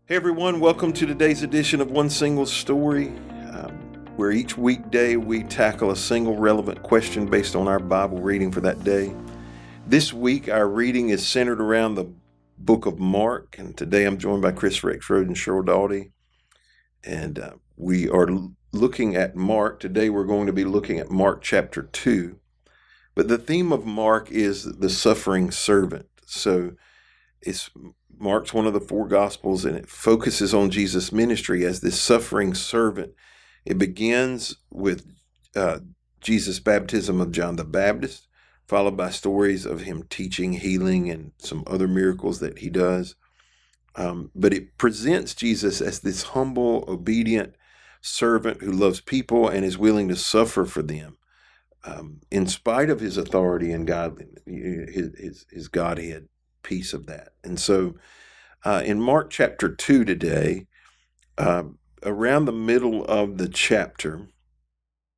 Hey everyone, welcome to today's edition of One Single Story, where each weekday we tackle a single relevant question based on our Bible reading for that day. This week our reading is centered around the book of Mark, and today I'm joined by Rexroad and Sheryl Daughety, and we are looking at Mark. Today we're going to be looking at Mark chapter 2, but the theme of Mark is the suffering servant. So Mark's one of the four Gospels, and it focuses on Jesus' ministry as this suffering servant. It begins with Jesus' baptism of John the Baptist, followed by stories of him teaching, healing, and some other miracles that he does. But it presents Jesus as this humble, obedient servant who loves people and is willing to suffer for them, in spite of his authority and godliness, his Godhead piece of that. And so in Mark chapter 2 today, around the middle of the chapter,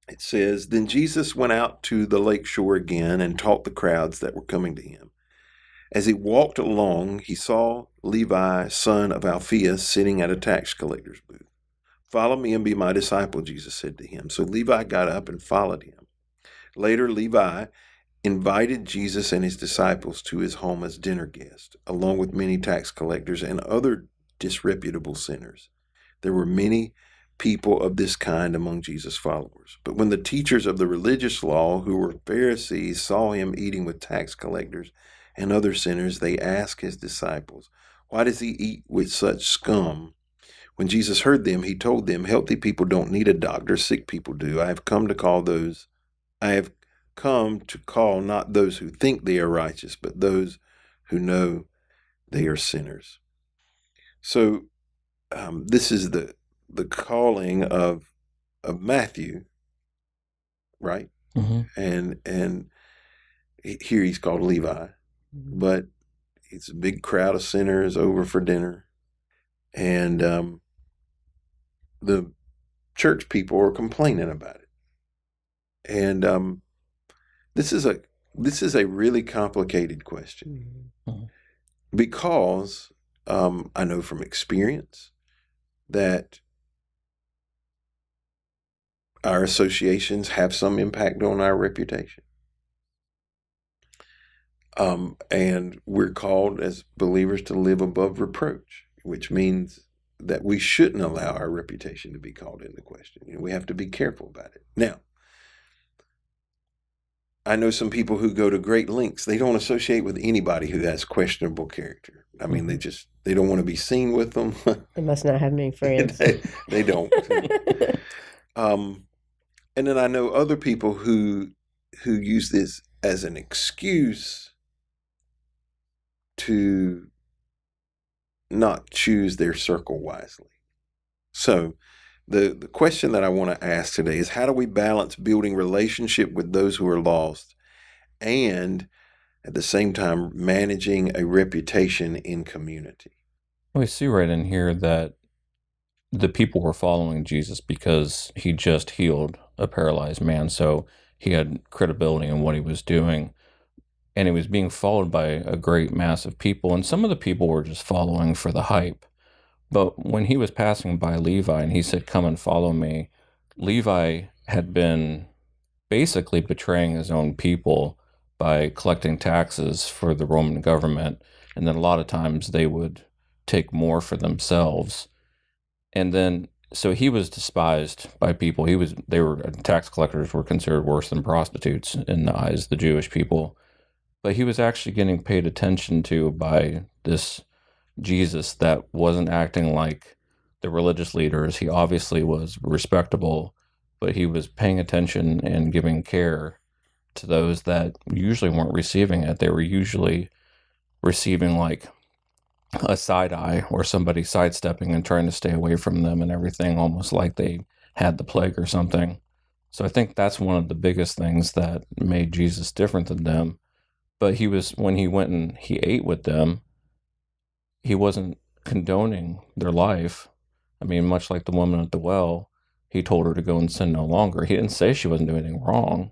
it says, "Then Jesus went out to the lake shore again and taught the crowds that were coming to him. As he walked along, he saw Levi, son of Alphaeus, sitting at a tax collector's booth. 'Follow me and be my disciple,' Jesus said to him. So Levi got up and followed him. Later, Levi invited Jesus and his disciples to his home as dinner guests, along with many tax collectors and other disreputable sinners. There were many people of this kind among Jesus' followers. But when the teachers of the religious law, who were Pharisees, saw him eating with tax collectors and other sinners, they asked his disciples, 'Why does he eat with such scum?' When Jesus heard them, he told them, 'Healthy people don't need a doctor, sick people do. I have come to call not those who think they are righteous, but those who know they are sinners.'" So this is the calling of Matthew, right? Mm-hmm. And here he's called Levi, but it's a big crowd of sinners over for dinner, and the church people are complaining about it, and this is a really complicated question, Mm-hmm. because I know from experience that our associations have some impact on our reputation. And we're called as believers to live above reproach, which means that we shouldn't allow our reputation to be called into question. We have to be careful about it. Now, I know some people who go to great lengths. They don't associate with anybody who has questionable character. I mean, they don't want to be seen with them. They must not have many friends. They don't. And then I know other people who use this as an excuse to not choose their circle wisely. So the question that I want to ask today is, how do we balance building relationship with those who are lost and at the same time managing a reputation in community? We see right in here that the people were following Jesus because he just healed a paralyzed man, so he had credibility in what he was doing, and he was being followed by a great mass of people, and some of the people were just following for the hype. But when he was passing by Levi and he said, "Come and follow me," Levi had been basically betraying his own people by collecting taxes for the Roman government, and then a lot of times they would take more for themselves. And then so he was despised by people. Tax collectors were considered worse than prostitutes in the eyes of the Jewish people. But he was actually getting paid attention to by this Jesus that wasn't acting like the religious leaders. He obviously was respectable, but he was paying attention and giving care to those that usually weren't receiving it. They were usually receiving like a side eye or somebody sidestepping and trying to stay away from them and everything, almost like they had the plague or something. So I think that's one of the biggest things that made Jesus different than them. But when he went and he ate with them, he wasn't condoning their life. I mean, much like the woman at the well, he told her to go and sin no longer. He didn't say she wasn't doing anything wrong,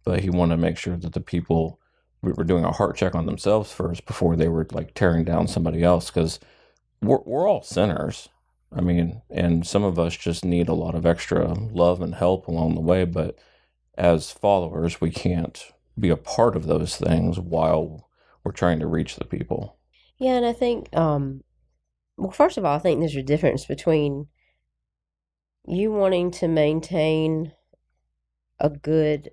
but he wanted to make sure that the people were doing a heart check on themselves first before they were like tearing down somebody else. Because we're all sinners. I mean, and some of us just need a lot of extra love and help along the way. But as followers, we can't be a part of those things while we're trying to reach the people. Yeah, and I think, well, first of all, I think there's a difference between you wanting to maintain a good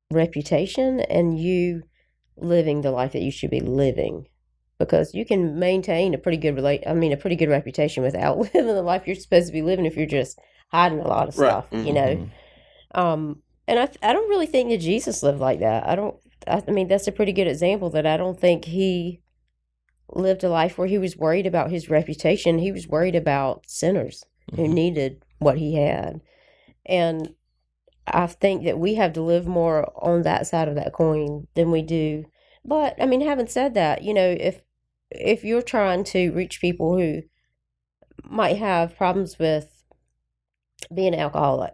reputation and you living the life that you should be living. Because you can maintain a pretty good a pretty good reputation without living the life you're supposed to be living if you're just hiding a lot of Right. stuff, you know. And I don't really think that Jesus lived like that. I mean, that's a pretty good example that I don't think he lived a life where he was worried about his reputation. He was worried about sinners who needed what he had. And I think that we have to live more on that side of that coin than we do. But I mean, having said that, you know, if you're trying to reach people who might have problems with being an alcoholic,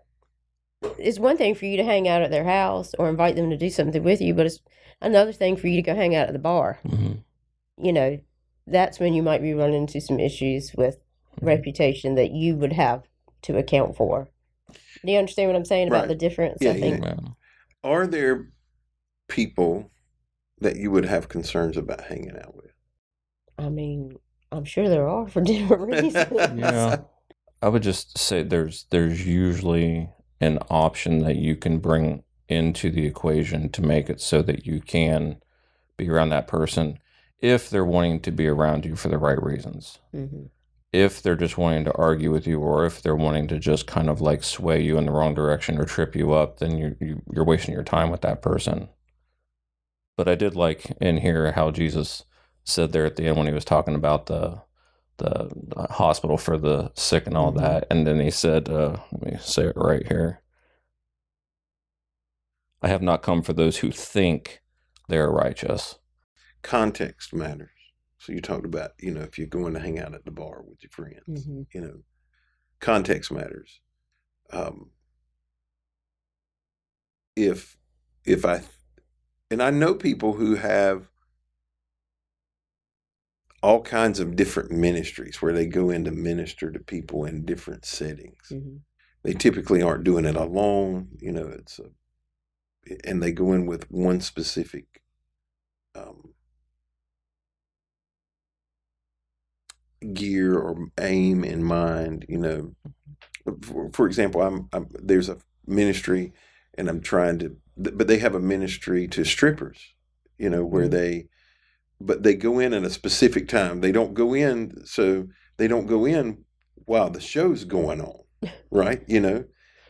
it's one thing for you to hang out at their house or invite them to do something with you, but it's another thing for you to go hang out at the bar. You know, that's when you might be running into some issues with reputation that you would have to account for. Do you understand what I'm saying about Right. the difference? Yeah, I think. yeah. Are there people that you would have concerns about hanging out with? I mean, I'm sure there are for different reasons. Yeah. I would just say there's usually an option that you can bring into the equation to make it so that you can be around that person if they're wanting to be around you for the right reasons. If they're just wanting to argue with you, or if they're wanting to just kind of like sway you in the wrong direction or trip you up, then you're wasting your time with that person. But I did like in here how Jesus said there at the end when he was talking about the hospital for the sick and all that, and then he said, let me say it right here. I have not come for those who think they are righteous. Context matters. So you talked about, you know, if you're going to hang out at the bar with your friends, you know, context matters. If I know people who have all kinds of different ministries where they go in to minister to people in different settings. They typically aren't doing it alone, you know, and they go in with one specific gear or aim in mind, you know. For example, there's a ministry, and I'm trying to, but they have a ministry to strippers, you know, where but they go in at a specific time. They don't go in while the show's going on, right? You know,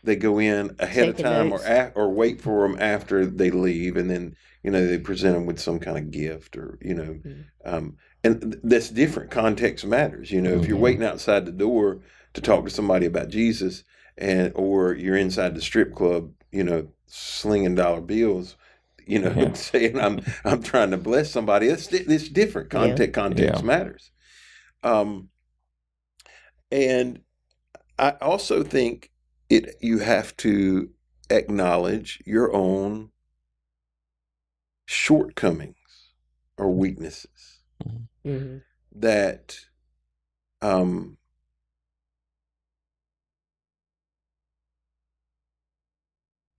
they go in ahead of Taking time notes. or wait for them after they leave, and then, you know, they present them with some kind of gift or, you know, and that's different. Context matters. You know, if you're waiting outside the door to talk to somebody about Jesus, or you're inside the strip club, you know, slinging dollar bills, you know, saying I'm trying to bless somebody. It's different. Context matters. And I also think you have to acknowledge your own shortcomings or weaknesses. That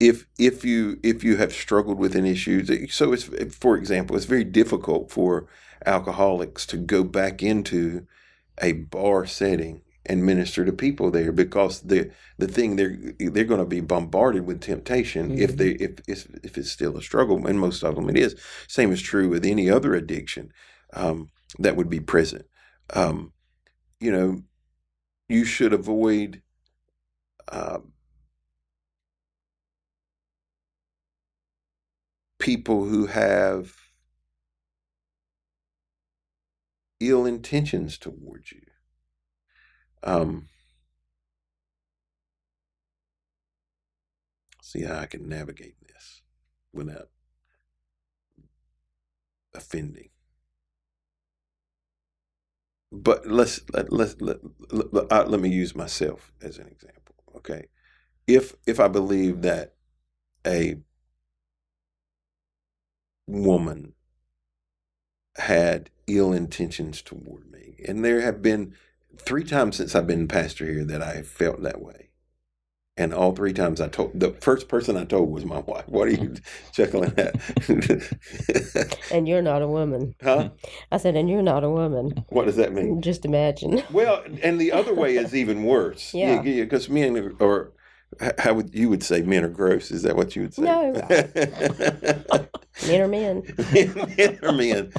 if you have struggled with an issue, so it's, for example, it's very difficult for alcoholics to go back into a bar setting and minister to people there, because the thing they're going to be bombarded with temptation if it's still a struggle, and most of them it is. Same is true with any other addiction that would be present. You know, you should avoid people who have ill intentions towards you. See how I can navigate this without offending. But let me use myself as an example. Okay, if I believe that a woman had ill intentions toward me. And there have been 3 times since I've been pastor here that I have felt that way. And all 3 times the first person I told was my wife. What are you chuckling at? And you're not a woman. Huh? I said, and you're not a woman. What does that mean? Just imagine. Well, and the other way is even worse. Yeah. Because men are, how would you would say men are gross? Is that what you would say? No. Men are men. Men are men.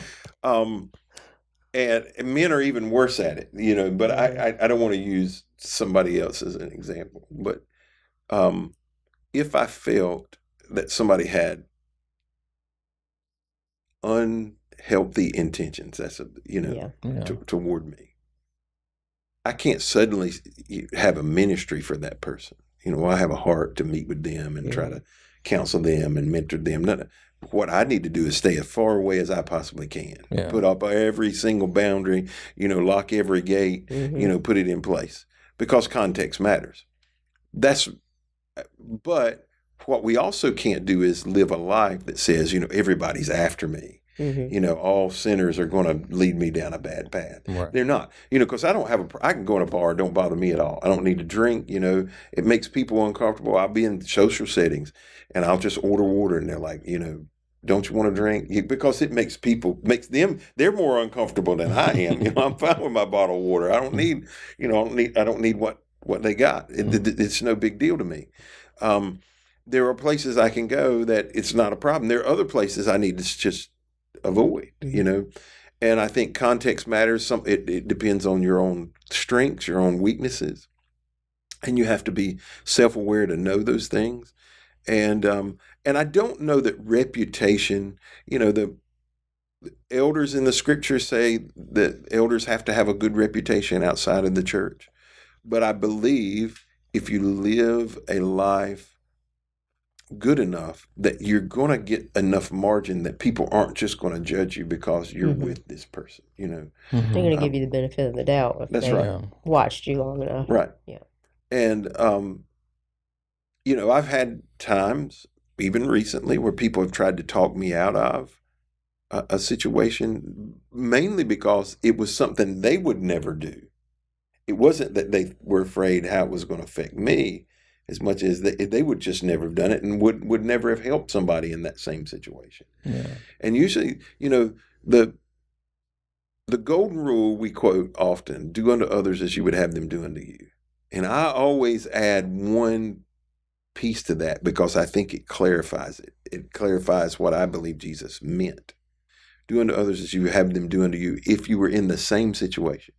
And men are even worse at it, but I don't want to use somebody else as an example. But if I felt that somebody had unhealthy intentions, toward me, I can't suddenly have a ministry for that person. I have a heart to meet with them and try to counsel them and mentor them. What I need to do is stay as far away as I possibly can. Yeah. Put up every single boundary, lock every gate, put it in place, because context matters. But what we also can't do is live a life that says, everybody's after me. All sinners are going to lead me down a bad path. Right. They're not, because I can go in a bar, it don't bother me at all. I don't need to drink, it makes people uncomfortable. I'll be in social settings and I'll just order water and they're like, don't you want to drink? Because it makes them, they're more uncomfortable than I am. I'm fine with my bottle of water. I don't need, I don't need what they got. It's no big deal to me. There are places I can go that it's not a problem. There are other places I need to just avoid, and I think context matters. It depends on your own strengths, your own weaknesses, and you have to be self-aware to know those things. And I don't know that reputation, the elders in the scriptures say that elders have to have a good reputation outside of the church. But I believe if you live a life good enough that you're going to get enough margin that people aren't just going to judge you because you're with this person, They're going to give you the benefit of the doubt if that's they right. watched you long enough. Right. Yeah. And, I've had times, even recently, where people have tried to talk me out of a situation, mainly because it was something they would never do. It wasn't that they were afraid how it was going to affect me, as much as they would just never have done it and would never have helped somebody in that same situation. Yeah. And usually, the golden rule we quote often, do unto others as you would have them do unto you. And I always add one piece to that because I think it clarifies it. It clarifies what I believe Jesus meant. Do unto others as you would have them do unto you if you were in the same situation.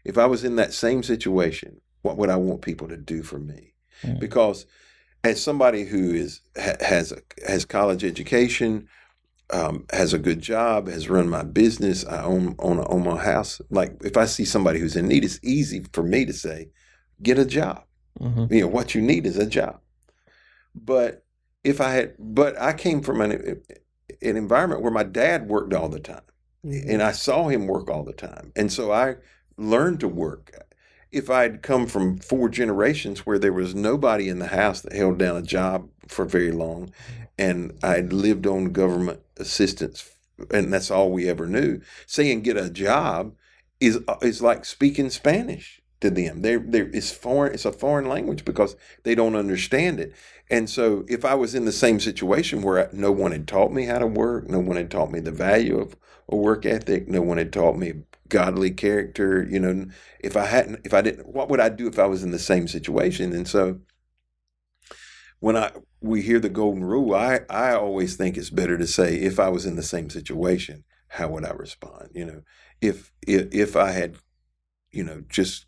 If I was in that same situation, what would I want people to do for me? Because as somebody who has college education, has a good job, has run my business, I own my house. Like if I see somebody who's in need, it's easy for me to say, get a job. What you need is a job. But I came from an environment where my dad worked all the time, and I saw him work all the time, and so I learned to work. If I'd come from 4 generations where there was nobody in the house that held down a job for very long, and I'd lived on government assistance, and that's all we ever knew, saying get a job is like speaking Spanish to them. It's foreign. It's a foreign language because they don't understand it. And so if I was in the same situation where no one had taught me how to work, no one had taught me the value of a work ethic, no one had taught me godly character, if I didn't, what would I do if I was in the same situation? And so when we hear the golden rule, I always think it's better to say, if I was in the same situation, how would I respond? If I had, just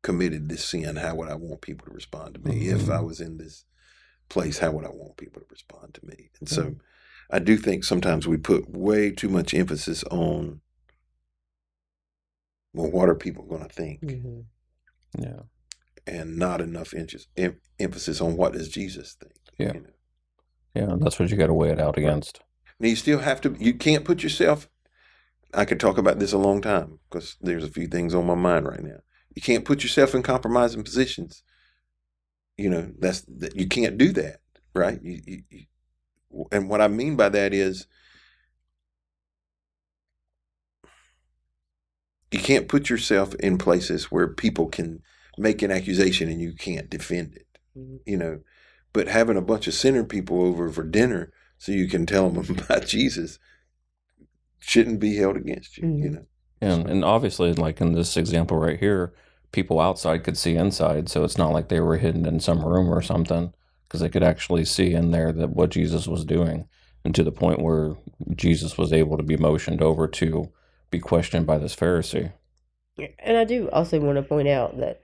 committed this sin, how would I want people to respond to me? If I was in this place, how would I want people to respond to me? And so I do think sometimes we put way too much emphasis on, well, what are people going to think? Yeah. And not enough emphasis on what does Jesus think? Yeah. Yeah, that's what you got to weigh it out against. Now you still have to, you can't put yourself, I could talk about this a long time because there's a few things on my mind right now. You can't put yourself in compromising positions. You can't do that, right? And what I mean by that is You can't put yourself in places where people can make an accusation and you can't defend it, you know. But having a bunch of sinner people over for dinner so you can tell them about Jesus shouldn't be held against you, you know. And obviously, like in this example right here, people outside could see inside, so it's not like they were hidden in some room or something, because they could actually see in there that what Jesus was doing, and to the point where Jesus was able to be motioned over to be questioned by this Pharisee. And I do also want to point out that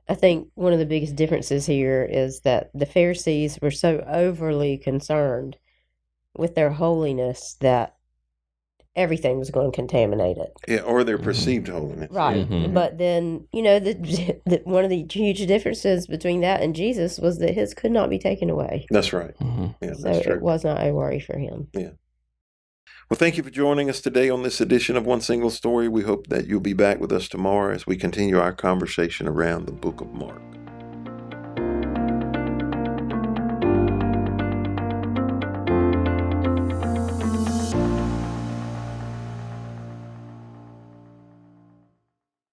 I think one of the biggest differences here is that the Pharisees were so overly concerned with their holiness that everything was going to contaminate it. Yeah, or their perceived holiness. Right. Mhm. But then, one of the huge differences between that and Jesus was that his could not be taken away. That's right. Mhm. Yeah, So that's true. it was not a worry for him. Yeah. Well, thank you for joining us today on this edition of One Single Story. We hope that you'll be back with us tomorrow as we continue our conversation around the book of Mark.